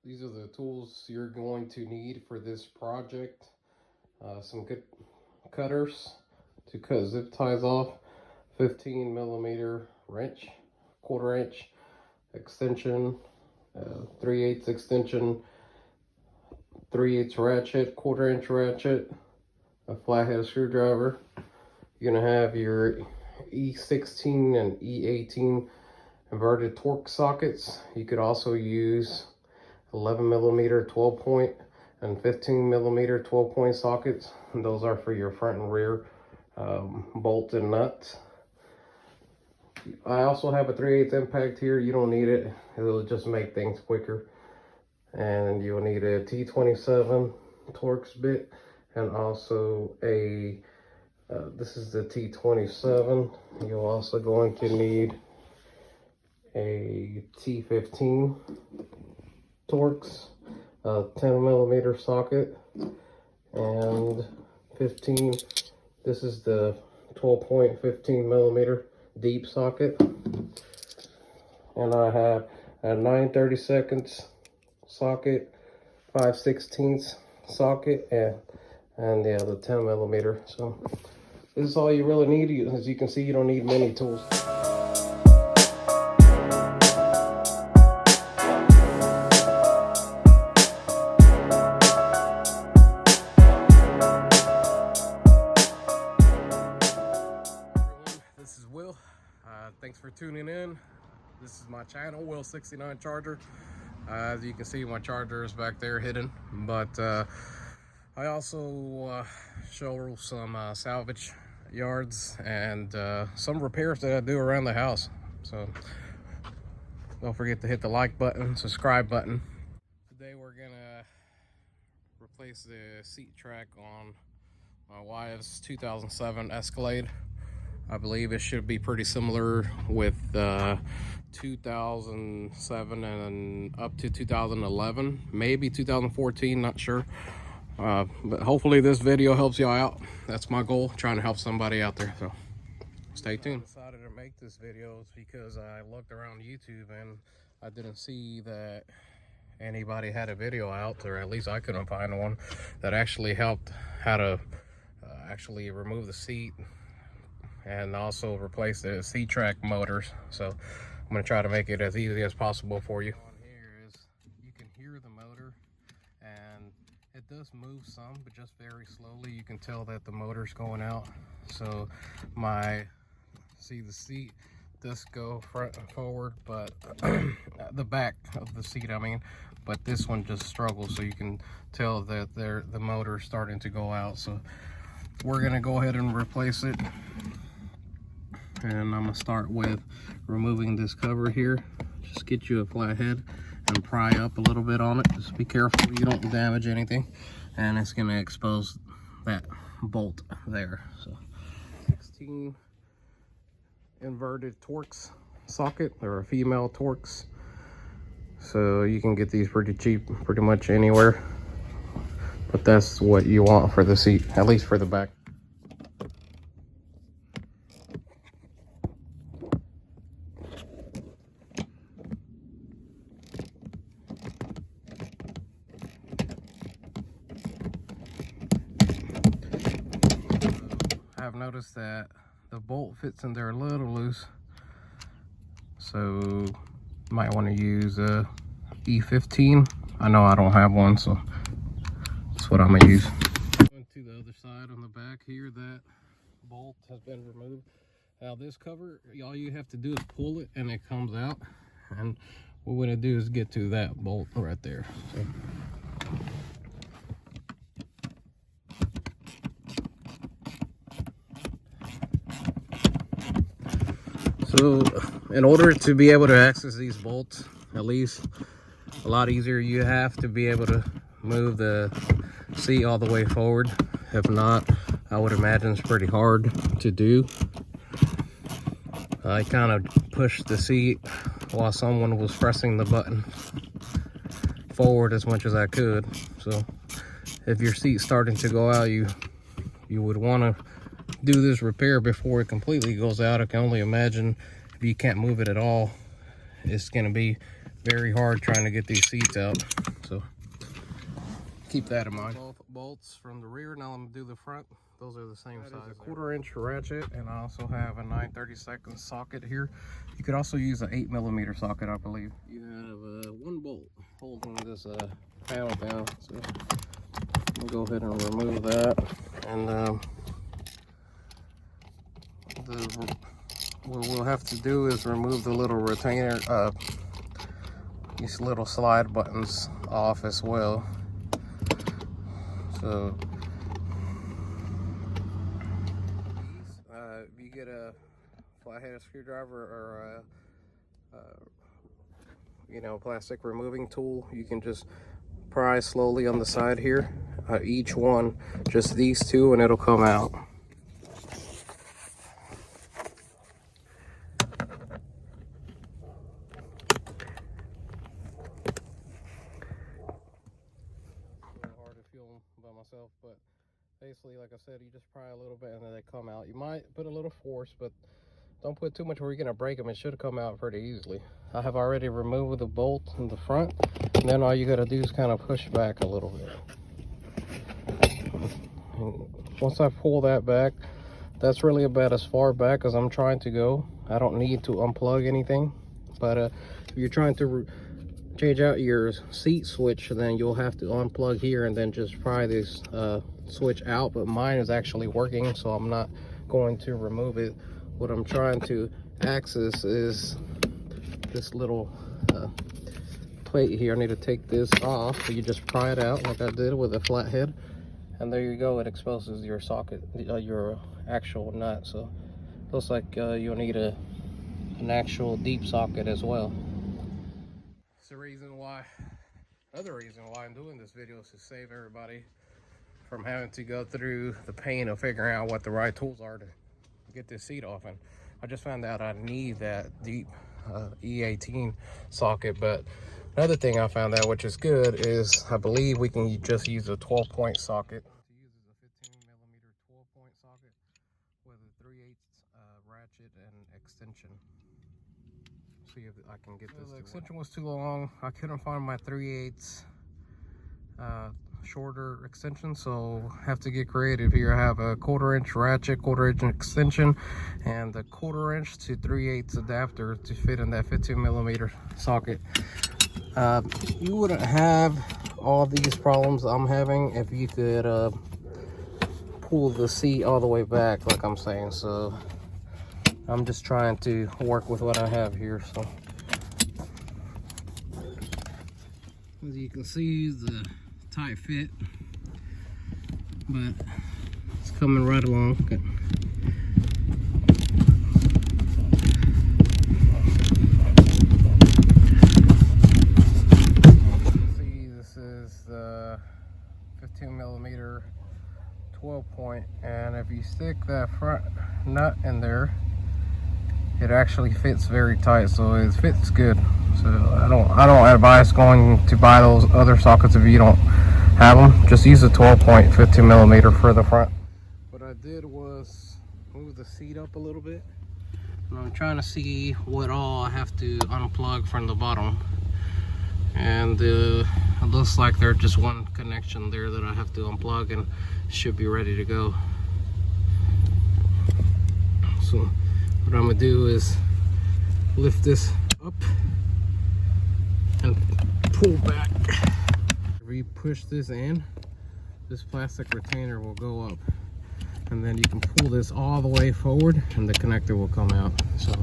These are the tools you're going to need for this project. Some good cutters to cut zip ties off, 15 millimeter wrench, 1/4 inch extension, 3/8 extension, 3/8 ratchet, 1/4 inch ratchet, a flathead screwdriver. You're gonna have your E16 and E18 inverted torque sockets. You could also use 11 millimeter 12 point and 15 millimeter 12 point sockets. And those are for your front and rear bolt and nuts. I also have a 3/8 impact here. You don't need it. It'll just make things quicker. And you'll need a T27 Torx bit and also a this is the T27. You're also going to need a T15 Torx, 10 millimeter socket, and 15. This is the 12 point 15 millimeter deep socket. And I have a 9/32 socket, 5/16 socket, and yeah, the 10 millimeter. So this is all you really need. As you can see, you don't need many tools. This is Will. Thanks for tuning in. This is my channel, Will 69 Charger. As you can see, my charger is back there hidden, but I also show some salvage yards and some repairs that I do around the house. So don't forget to hit the like button, subscribe button. Today we're gonna replace the seat track on my wife's 2007 Escalade. I believe it should be pretty similar with 2007 and up to 2011, maybe 2014, not sure. But hopefully this video helps y'all out. That's my goal, trying to help somebody out there. So stay tuned. I decided to make this video because I looked around YouTube and I didn't see that anybody had a video out, or at least I couldn't find one that actually helped how to actually remove the seat and also replace the C-track motors. So I'm going to try to make it as easy as possible for you. On here is, you can hear the motor, and it does move some, but just very slowly. You can tell that the motor's going out. So see the seat does go front and forward, but the back of the seat, I mean, but this one just struggles. So you can tell that the motor's starting to go out. So we're going to go ahead and replace it. And I'm gonna start with removing this cover here. Just get you a flat head and pry up a little bit on it. Just be careful you don't damage anything. And it's gonna expose that bolt there. So 16 inverted Torx socket, or a female Torx. So you can get these pretty cheap, pretty much anywhere. But that's what you want for the seat, at least for the back. I've noticed that the bolt fits in there a little loose, so you might want to use a E15. I know I don't have one, so that's what I'm gonna use. Going to the other side on the back here, that bolt has been removed. Now this cover, all you have to do is pull it and it comes out, and what we're gonna do is get to that bolt right there. So in order to be able to access these bolts, at least a lot easier, you have to be able to move the seat all the way forward. If not, I would imagine it's pretty hard to do. I kind of pushed the seat while someone was pressing the button forward as much as I could. So if your seat's starting to go out, you would want to do this repair before it completely goes out. I can only imagine if you can't move it at all, it's going to be very hard trying to get these seats out. keep that in mind. Both bolts from the rear. Now I'm gonna do the front. Those are the same size. A 1/4 inch ratchet, and I also have a 9/32 socket here. You could also use an 8mm socket, I believe. You have one bolt holding this panel down. So we'll go ahead and remove that. And what we'll have to do is remove the little retainer, these little slide buttons off as well. So if you get a flathead screwdriver or you know, plastic removing tool, you can just pry slowly on the side here, each one, just these two, and it'll come out. Hard to feel by myself, but basically, like I said, you just pry a little bit and then they come out. You might put a little force, but don't put too much where you're gonna break them. It should come out pretty easily. I have already removed the bolt in the front, and then all you gotta do is kind of push back a little bit. And once I pull that back, that's really about as far back as I'm trying to go. I don't need to unplug anything, but if you're trying to change out your seat switch, then you'll have to unplug here and then just pry this switch out. But mine is actually working, so I'm not going to remove it. What I'm trying to access is this little plate here. I need to take this off. So you just pry it out like I did with a flathead, and there you go. It exposes your socket, your actual nut. So looks like you'll need an actual deep socket as well. It's the reason why, another reason why I'm doing this video, is to save everybody from having to go through the pain of figuring out what the right tools are to get this seat off. And I just found out I need that deep E18 socket. But another thing I found out, which is good, is I believe we can just use a 12-point socket. It uses a 15mm 12-point socket with a 3/8 ratchet and extension. See if I can get this. The extension was too long. I couldn't find my 3/8 shorter extension, so have to get creative here. I have a 1/4 inch ratchet, 1/4 inch extension, and the 1/4 inch to 3/8 adapter to fit in that 15mm socket. You wouldn't have all these problems I'm having if you could pull the seat all the way back, like I'm saying. So I'm just trying to work with what I have here. So as you can see, the tight fit, but it's coming right along. Okay. See, this is the 15mm 12-point, and if you stick that front nut in there, it actually fits very tight, so it fits good. So I don't advise going to buy those other sockets if you don't have them. Just use a 12-point 15mm for the front. What I did was move the seat up a little bit, and I'm trying to see what all I have to unplug from the bottom. And it looks like there's just one connection there that I have to unplug, and should be ready to go. So what I'm gonna do is lift this up and pull back. If you push this in, this plastic retainer will go up, and then you can pull this all the way forward and the connector will come out. So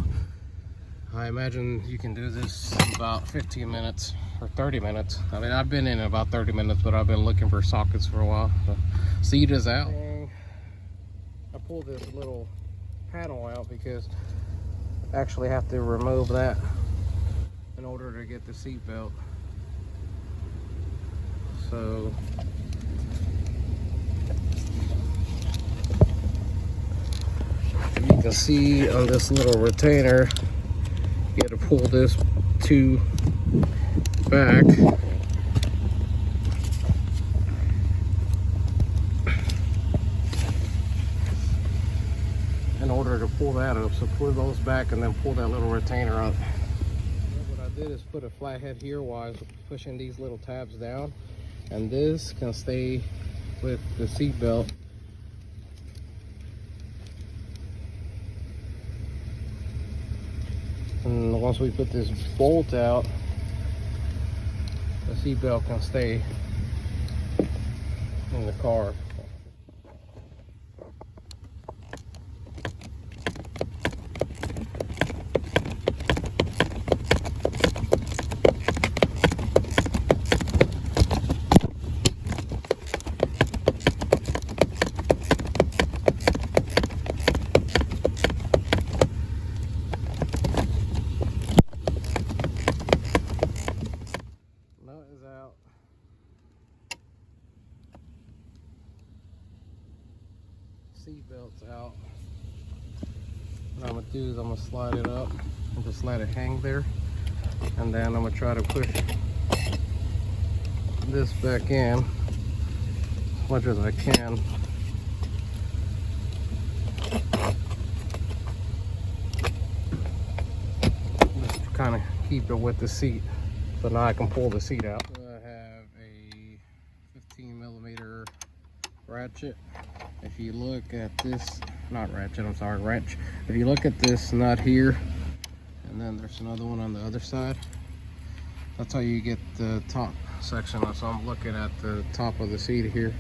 I imagine you can do this in about 15 minutes or 30 minutes. I mean, I've been in about 30 minutes, but I've been looking for sockets for a while. The seat is out. I pulled this little panel out because I actually have to remove that in order to get the seat belt. So you can see on this little retainer, you got to pull this two back. In order to pull that up. So pull those back and then pull that little retainer up. What I did is put a flathead here while I was pushing these little tabs down, and this can stay with the seat belt. And once we put this bolt out, the seat belt can stay in the car. Nut is out. Seat belt's out. What I'm gonna do is I'm gonna slide it up and just let it hang there, and then I'm gonna try to push this back in as much as I can. Just kind of keep it with the seat, so now I can pull the seat out. So I have a 15mm ratchet. If you look at this, not ratchet, I'm sorry, wrench. If you look at this nut here, and then there's another one on the other side, that's how you get the top section. So I'm looking at the top of the seat here.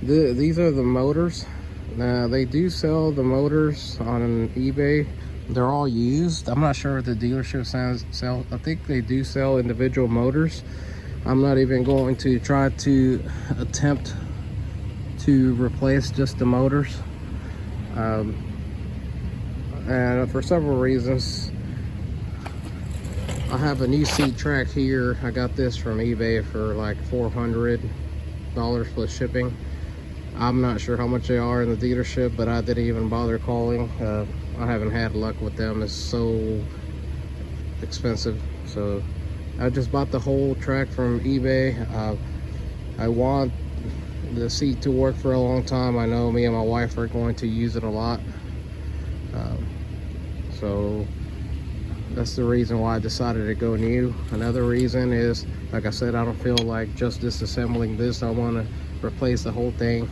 These are the motors. Now they do sell the motors on eBay. They're all used. I'm not sure if the dealership sell. I think they do sell individual motors. I'm not even going to try to attempt to replace just the motors, and for several reasons. I have a new seat track here. I got this from eBay for like $400 plus shipping. I'm not sure how much they are in the dealership, but I didn't even bother calling. I haven't had luck with them. It's so expensive. So I just bought the whole track from eBay. I want the seat to work for a long time. I know me and my wife are going to use it a lot. So that's the reason why I decided to go new. Another reason is, like I said, I don't feel like just disassembling this. I want to replace the whole thing.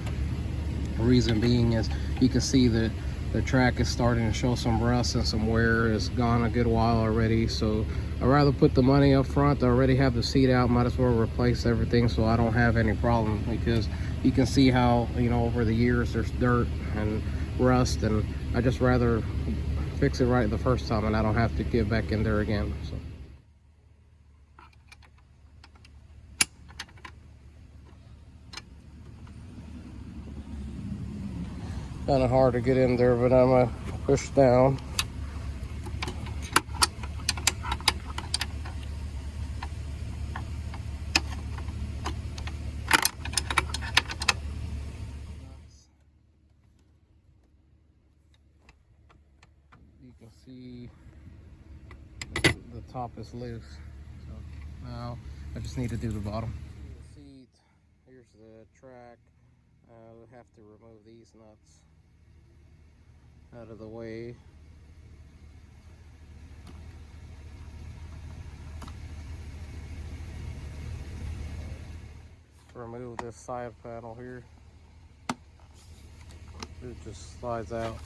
The reason being is you can see that the track is starting to show some rust and some wear. It's gone a good while already. So I'd rather put the money up front. I already have the seat out. Might as well replace everything so I don't have any problem, because you can see how, you know, over the years there's dirt and rust, and I just rather fix it right the first time and I don't have to get back in there again. So kind of hard to get in there, but I'm gonna push down. You can see the top is loose. So now I just need to do the bottom. The seat, here's the track. We have to remove these nuts out of the way. Remove this side panel here. It just slides out.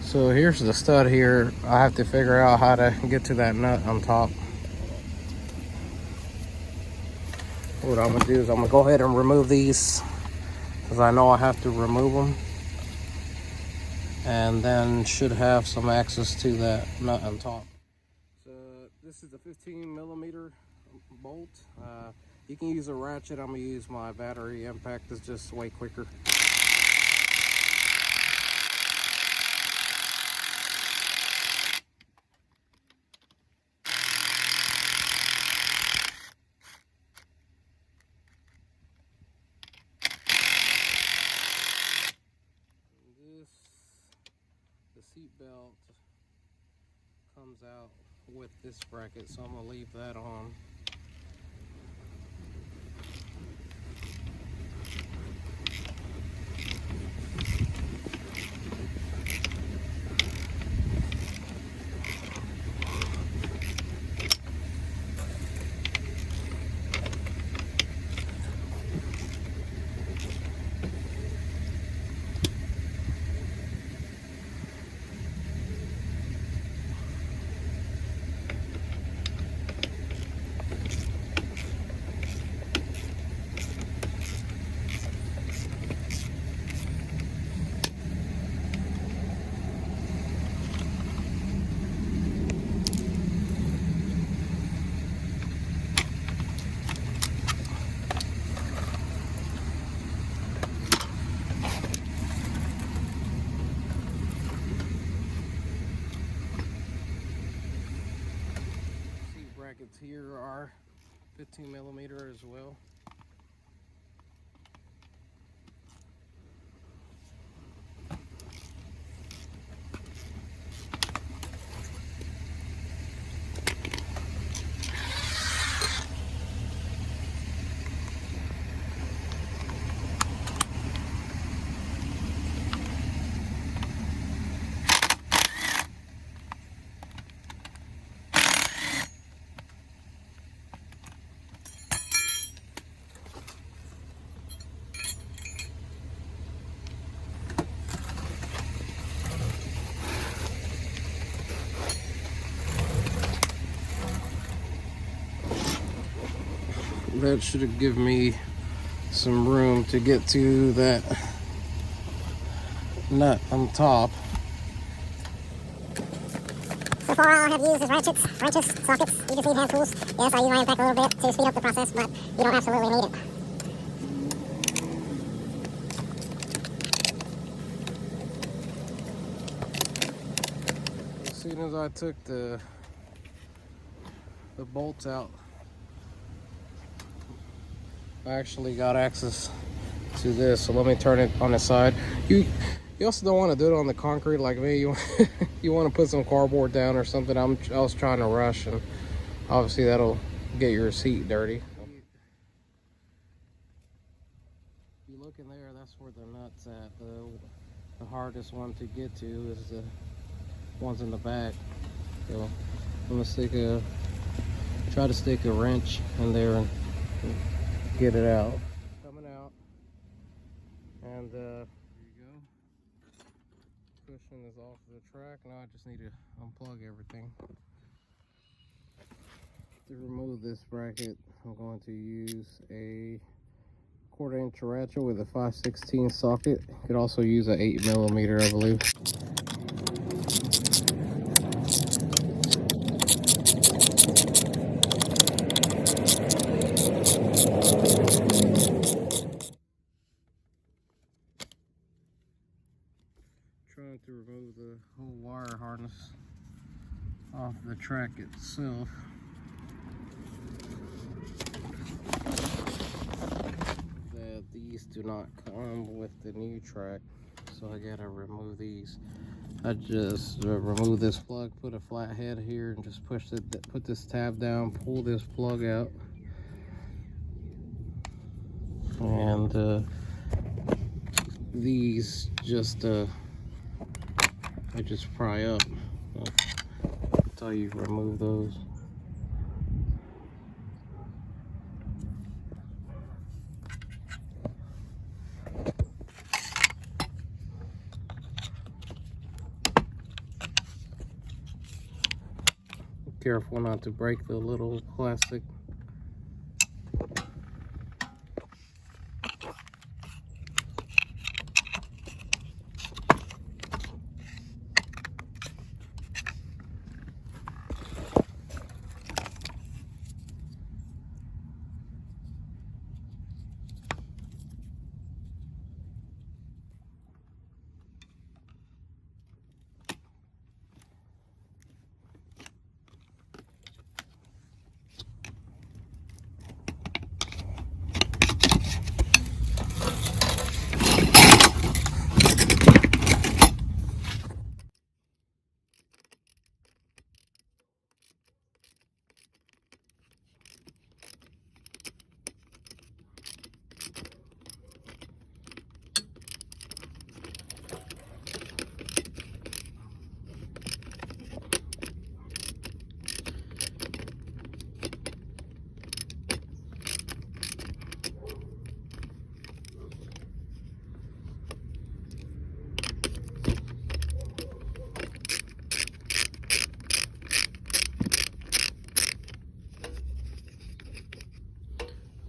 So here's the stud here. I have to figure out how to get to that nut on top. What I'm gonna do is I'm gonna go ahead and remove these, because I know I have to remove them, and then should have some access to that nut on top. So this is the 15mm bolt. You can use a ratchet. I'm gonna use my battery impact. It's just way quicker. The seat belt comes out with this bracket, so I'm gonna leave that on. Brackets here are 15 millimeter as well. That should give me some room to get to that nut on top. So far all I have used is wrenches, sockets. You just need hand tools. Yes, I use iron pack a little bit to speed up the process, but you don't absolutely need it. As soon as I took the bolts out, I actually got access to this, so let me turn it on the side. You also don't want to do it on the concrete like me. You want to put some cardboard down or something. I was trying to rush, and obviously that'll get your seat dirty. You look in there, that's where the nut's at. The hardest one to get to is the ones in the back. So I'm gonna try to stick a wrench in there and get it out. Coming out, and there you go. Cushion is off the track. Now I just need to unplug everything. To remove this bracket, I'm going to use a 1/4 inch ratchet with a 5/16 socket. You could also use an 8 millimeter, I believe. Trying to remove the whole wire harness off the track itself. These do not come with the new track, so I gotta remove these. I just remove this plug, put a flat head here, and just put this tab down, pull this plug out, and these just I just pry up until you remove those. Careful not to break the little plastic.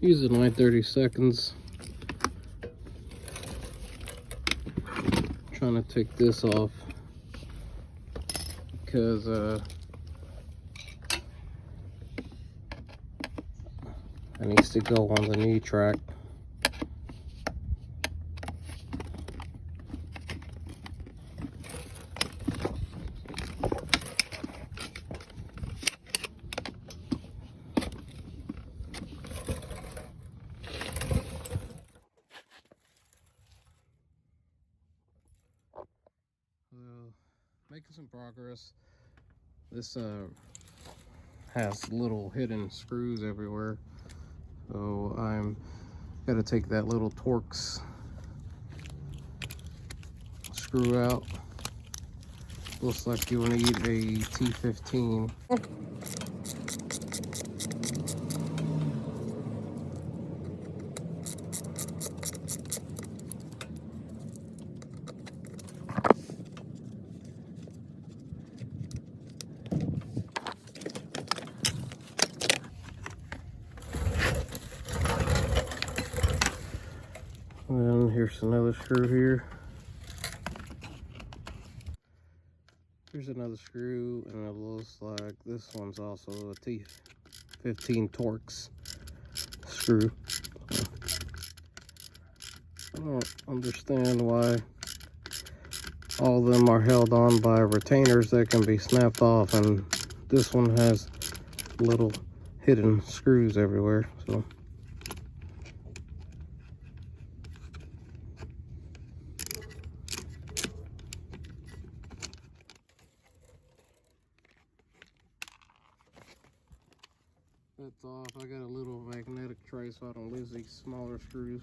Using my 30 seconds. Trying to take this off because it needs to go on the knee track. Making some progress. This has little hidden screws everywhere, so I'm gotta take that little Torx screw out. Looks like you'll need a T15. And here's another screw here. Here's another screw, and it looks like this one's also a T15 Torx screw. I don't understand why all of them are held on by retainers that can be snapped off, and this one has little hidden screws everywhere. So that's off. I got a little magnetic tray so I don't lose these smaller screws.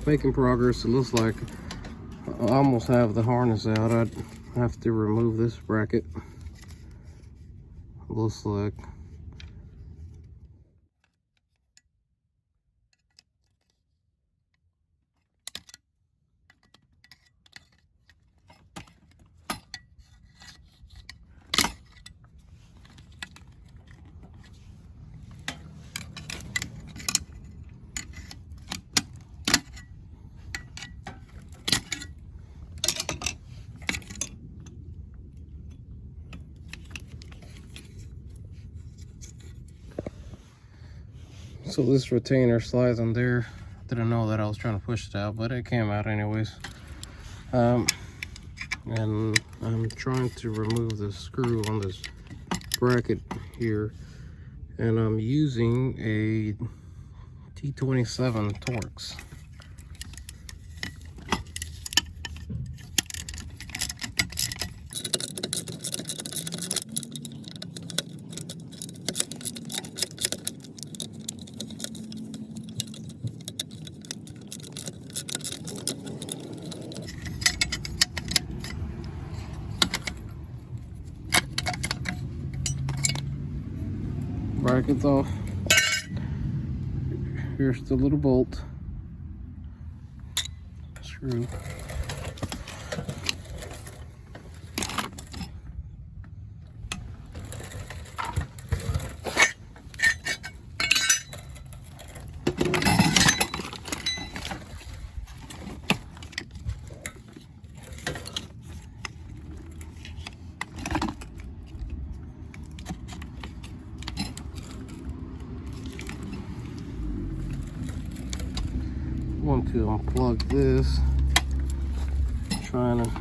Making progress. It looks like I almost have the harness out. I'd have to remove this bracket. Looks like. So this retainer slides on there. Didn't know that I was trying to push it out, but it came out anyways. And I'm trying to remove the screw on this bracket here, and I'm using a T27 Torx. Brackets off. Here's the little bolt screw. Want to unplug this, trying to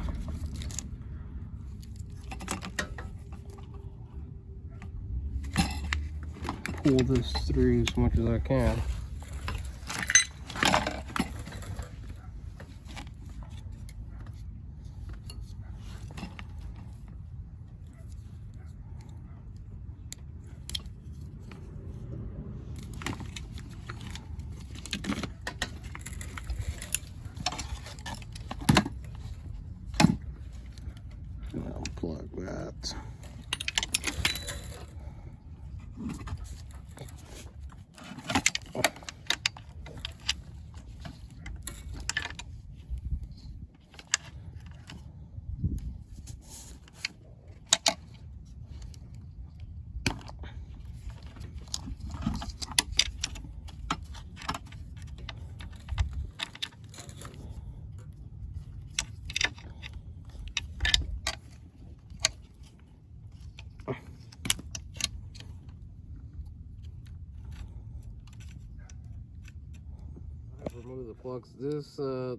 pull this through as much as I can. Unplug that. One of the plugs. This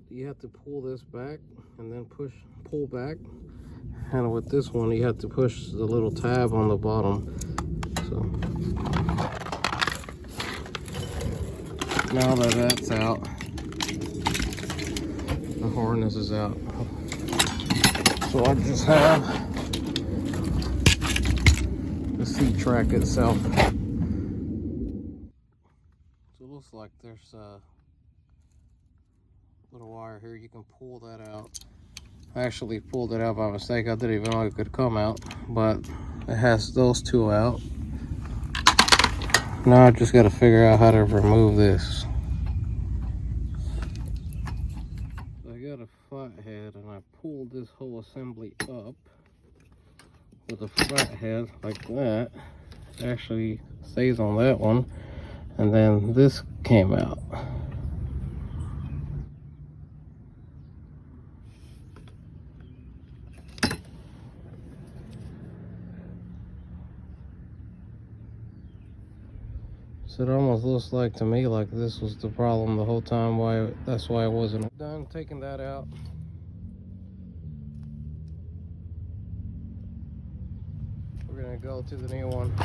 you have to pull this back and then pull back. And with this one, you have to push the little tab on the bottom. So now that that's out, the harness is out. So I just have the seat track itself. So it looks like there's a little wire here. You can pull that out. I actually pulled it out by mistake. I didn't even know it could come out, but it has those two out. Now I just got to figure out how to remove this. So I got a flathead and I pulled this whole assembly up with a flathead like that. It actually stays on that one, and then this came out. So it almost looks like to me like this was the problem the whole time. That's why I wasn't done taking that out. We're gonna go to the new one,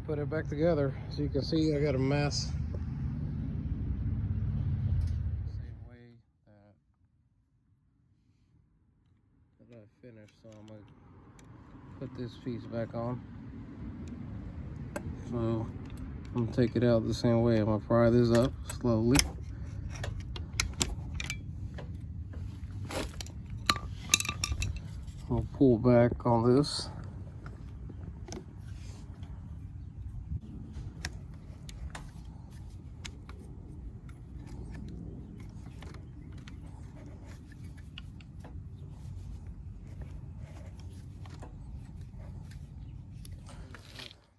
put it back together. So you can see I got a mess. Same way that I finished. So I'm gonna put this piece back on. So I'm gonna take it out the same way. I'm gonna pry this up slowly. I'll pull back on this.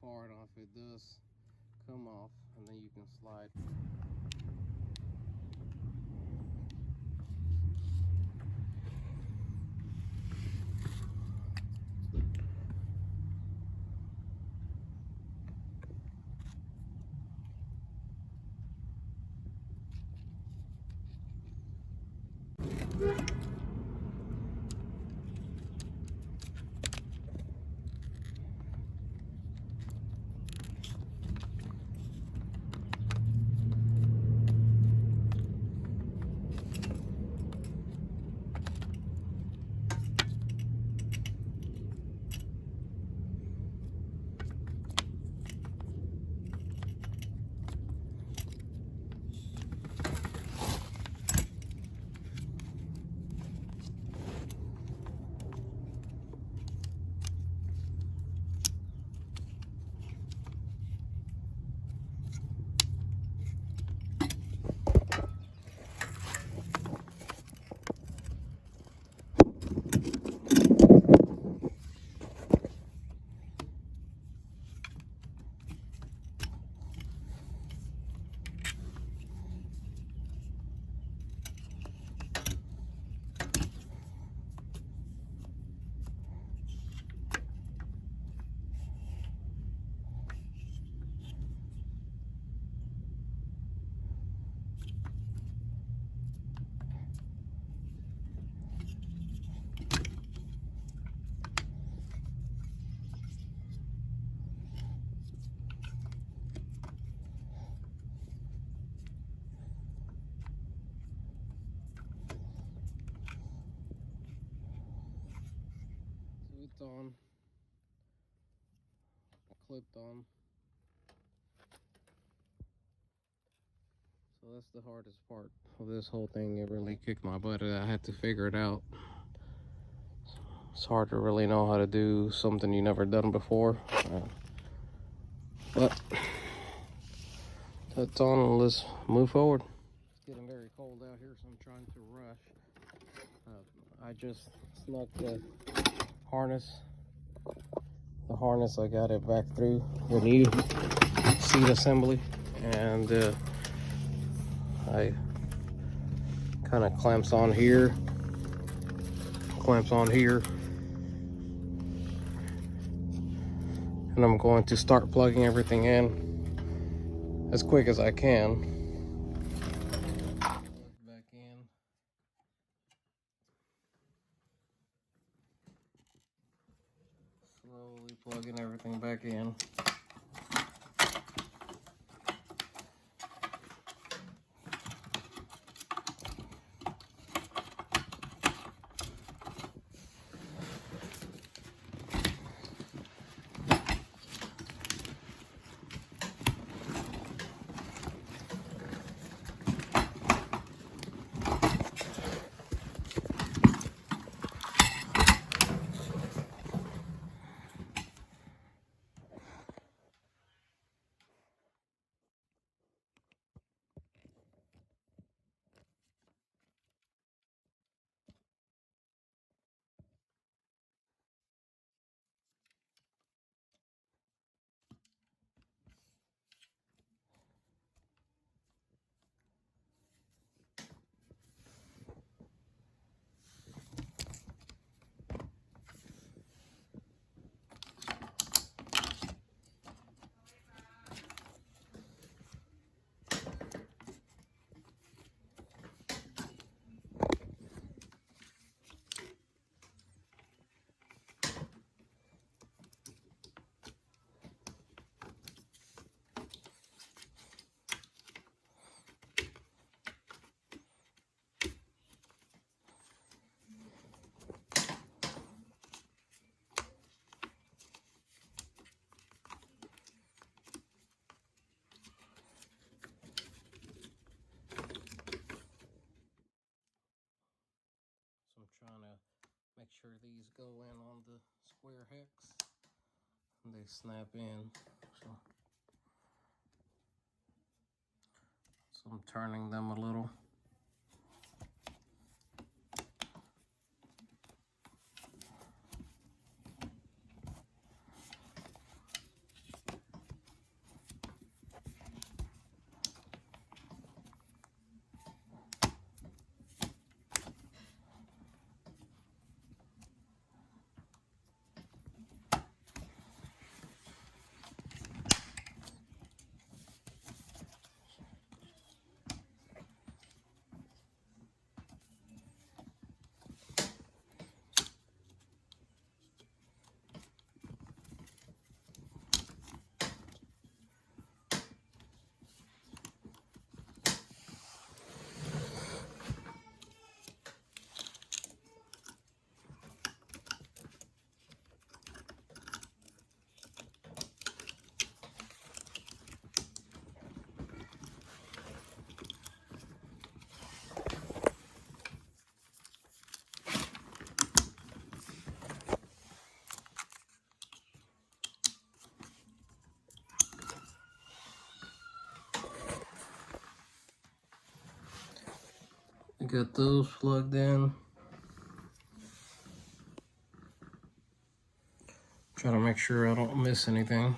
Far enough, it does come off, and then you can slide. It's on, clipped on. So that's the hardest part of this whole thing. It really kicked my butt. I had to figure it out. It's hard to really know how to do something you never done before. But that's on, and let's move forward. It's getting very cold out here, so I'm trying to rush. I just snuck the harness. The harness, I got it back through the new seat assembly, and I kind of clamps on here, and I'm going to start plugging everything in as quick as I can. Slowly plugging everything back in. So I'm trying to make sure these go in on the square hex and they snap in. So I'm turning them a little. Got those plugged in. Try to make sure I don't miss anything.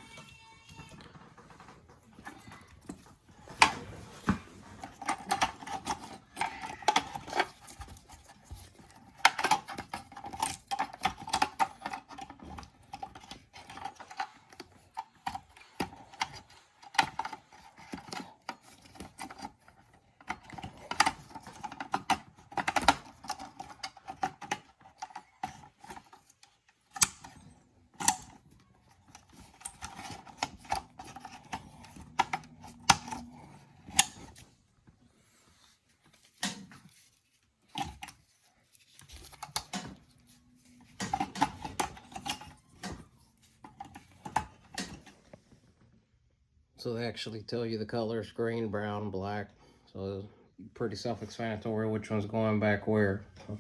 So they actually tell you the colors: green, brown, black. So it's pretty self-explanatory which one's going back where. So,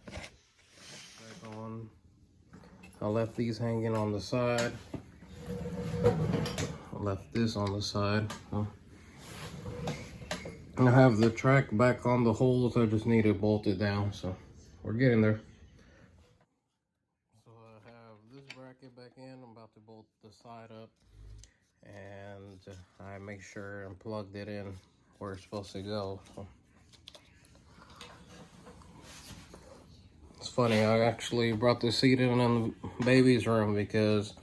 back on. I left these hanging on the side. I left this on the side. I have the track back on the holes. I just need to bolt it down. So we're getting there. So I have this bracket back in. I'm about to bolt the side up. And I make sure and plugged it in where it's supposed to go. So it's funny, I actually brought the seat in the baby's room because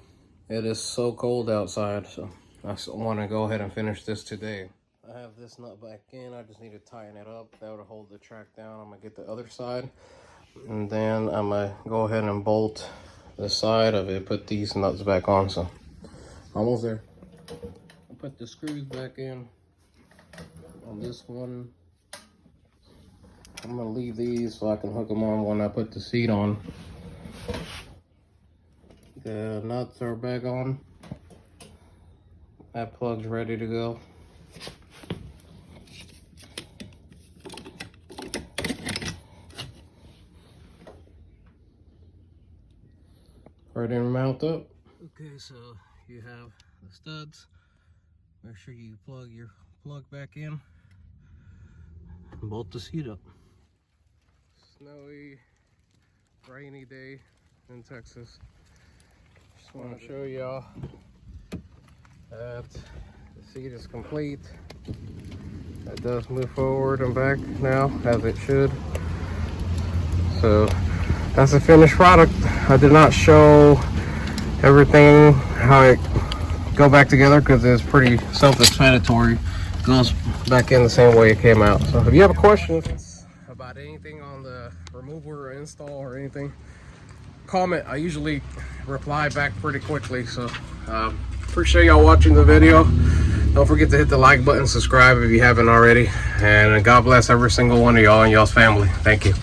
it is so cold outside. So I want to go ahead and finish this today. I have this nut back in. I just need to tighten it up. That would hold the track down. I'm gonna get the other side, and then I'm gonna go ahead and bolt the side of it, put these nuts back on. So almost there. I'll put the screws back in on this one. I'm gonna leave these so I can hook them on when I put the seat on. The nuts are back on. That plug's ready to go. Ready to mount up. Okay, so you have the studs. Make sure you plug your plug back in and bolt the seat up. Snowy, rainy day in Texas. Just want to show y'all that the seat is complete. It does move forward and back now as it should. So that's the finished product. I did not show everything how it go back together because it's pretty self-explanatory. Goes back in the same way it came out. So if you have a question about anything on the removal or install or anything, comment. I usually reply back pretty quickly. So appreciate y'all watching the video. Don't forget to hit the like button, subscribe if you haven't already, and God bless every single one of y'all and y'all's family. Thank you.